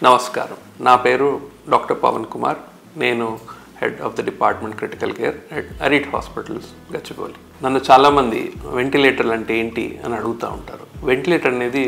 నమస్కారం. నా పేరు డాక్టర్ పవన్ కుమార్. నేను head of the department critical care at Arete hospitals Gachibowli. నన్ను చాలామంది వెంటిలేటర్లు అంటే ఏంటి అని అడుగుతూ ఉంటారు. వెంటిలేటర్ అనేది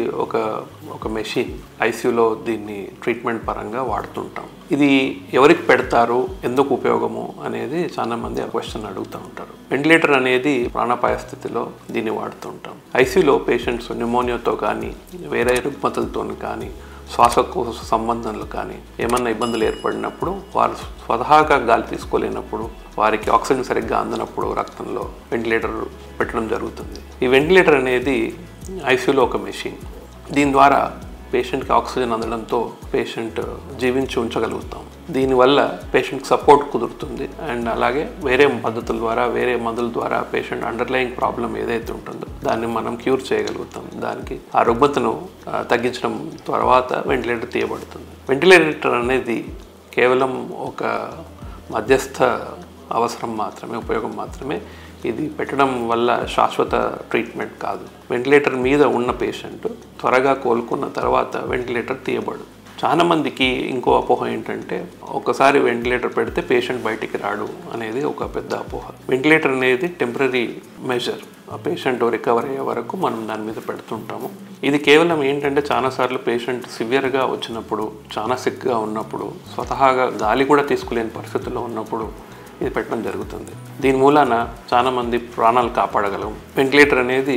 ఒక మెషిన్. ఐసీయూలో దీన్ని ట్రీట్మెంట్ పరంగా వాడుతుంటాం. ఇది ఎవరికి పెడతారు, ఎందుకు ఉపయోగము అనేది చాలామంది ఆ క్వశ్చన్ అడుగుతూ ఉంటారు. వెంటిలేటర్ అనేది ప్రాణాపాయ స్థితిలో దీన్ని వాడుతుంటాం. ఐసీయూలో పేషెంట్స్ న్యూమోనియాతో కానీ వేరే రుగ్మతలతో కానీ శ్వాసకోశ సంబంధాలు కానీ ఏమన్నా ఇబ్బందులు ఏర్పడినప్పుడు, వారు స్వతహాగా గాలి తీసుకోలేనప్పుడు, వారికి ఆక్సిజన్ సరిగ్గా అందనప్పుడు రక్తంలో వెంటిలేటర్ పెట్టడం జరుగుతుంది. ఈ వెంటిలేటర్ అనేది ఐసీయూలో ఒక మెషిన్. దీని ద్వారా పేషెంట్కి ఆక్సిజన్ అందడంతో పేషెంట్ జీవించి ఉంచగలుగుతాం. దీనివల్ల పేషెంట్కి సపోర్ట్ కుదురుతుంది. అండ్ అలాగే వేరే పద్ధతుల ద్వారా, వేరే మందుల ద్వారా పేషెంట్ అండర్లయింగ్ ప్రాబ్లం ఏదైతే ఉంటుందో దాన్ని మనం క్యూర్ చేయగలుగుతాం. దానికి ఆ రుగ్మతను తగ్గించడం తర్వాత వెంటిలేటర్ తీయబడుతుంది. వెంటిలేటర్ అనేది కేవలం ఒక మధ్యస్థ అవసరం మాత్రమే, ఉపయోగం మాత్రమే. ఇది పెట్టడం వల్ల శాశ్వత ట్రీట్మెంట్ కాదు. వెంటిలేటర్ మీద ఉన్న పేషెంట్ త్వరగా కోలుకున్న తర్వాత వెంటిలేటర్ తీయబడు. చాలామందికి ఇంకో అపోహ ఏంటంటే, ఒకసారి వెంటిలేటర్ పెడితే పేషెంట్ బయటికి రాడు అనేది ఒక పెద్ద అపోహ. వెంటిలేటర్ అనేది టెంపరీ మెజర్. ఆ పేషెంట్ రికవర్ అయ్యే వరకు మనం దాని మీద పెడుతుంటాము. ఇది కేవలం ఏంటంటే, చాలాసార్లు పేషెంట్ సివియర్గా వచ్చినప్పుడు, చాలా సిక్గా ఉన్నప్పుడు, స్వతహాగా గాలి కూడా తీసుకోలేని పరిస్థితుల్లో ఉన్నప్పుడు ఇది పెట్టడం జరుగుతుంది. దీని మూలాన చాలామంది ప్రాణాలు కాపాడగలం. వెంటిలేటర్ అనేది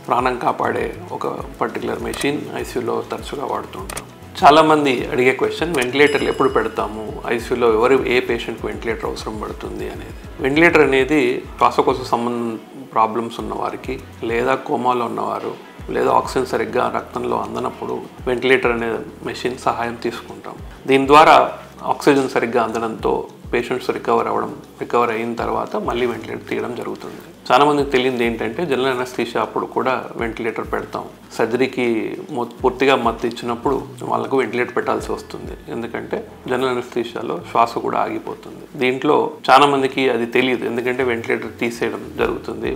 ప్రాణం కాపాడే ఒక పర్టికులర్ మెషిన్. ఐసీయూలో తరచుగా వాడుతుంటాం. చాలామంది అడిగే క్వశ్చన్, వెంటిలేటర్లు ఎప్పుడు పెడతాము, ఐసీయూలో ఏ పేషెంట్కి వెంటిలేటర్ అవసరం పడుతుంది అనేది. వెంటిలేటర్ అనేది శ్వాసకోశ సంబంధం ప్రాబ్లమ్స్ ఉన్నవారికి, లేదా కోమాలో ఉన్నవారు, లేదా ఆక్సిజన్ సరిగ్గా రక్తంలో అందనప్పుడు వెంటిలేటర్ అనే మెషిన్ సహాయం తీసుకుంటాం. దీని ద్వారా ఆక్సిజన్ సరిగ్గా అందడంతో పేషెంట్స్ రికవర్ అయిన తర్వాత మళ్ళీ వెంటిలేటర్ తీయడం జరుగుతుంది. చాలామందికి తెలియదు ఏంటంటే, జనరల్ అనస్థీషియా అప్పుడు కూడా వెంటిలేటర్ పెడతాం. సర్జరీకి పూర్తిగా మత్తు ఇచ్చినప్పుడు వాళ్ళకు వెంటిలేటర్ పెట్టాల్సి వస్తుంది. ఎందుకంటే జనరల్ అనస్థీషియాలో శ్వాస కూడా ఆగిపోతుంది. దీంట్లో చాలామందికి అది తెలియదు, ఎందుకంటే వెంటిలేటర్ తీసేయడం జరుగుతుంది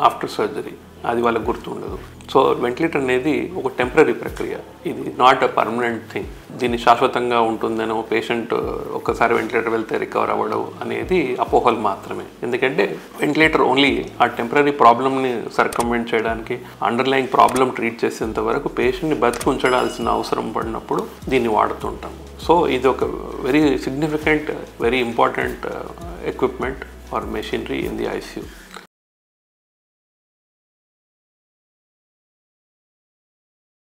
ఆఫ్టర్ సర్జరీ. అది వాళ్ళకి గుర్తుండదు. సో వెంటిలేటర్ అనేది ఒక టెంపరీ ప్రక్రియ. ఇది నాట్ అ పర్మనెంట్ థింగ్. దీన్ని శాశ్వతంగా ఉంటుందనో, పేషెంట్ ఒక్కసారి వెంటిలేటర్ వెళ్తే రికవర్ అవ్వడం అనేది అపోహలు మాత్రమే. ఎందుకంటే వెంటిలేటర్ ఓన్లీ ఆ టెంపరీ ప్రాబ్లమ్ని సర్కమ్వెంట్ చేయడానికి, అండర్లయింగ్ ప్రాబ్లమ్ ట్రీట్ చేసేంత వరకు పేషెంట్ని బతికి ఉంచడాల్సిన అవసరం పడినప్పుడు దీన్ని వాడుతుంటాం. సో ఇది ఒక very significant, very important equipment or machinery in the ICU.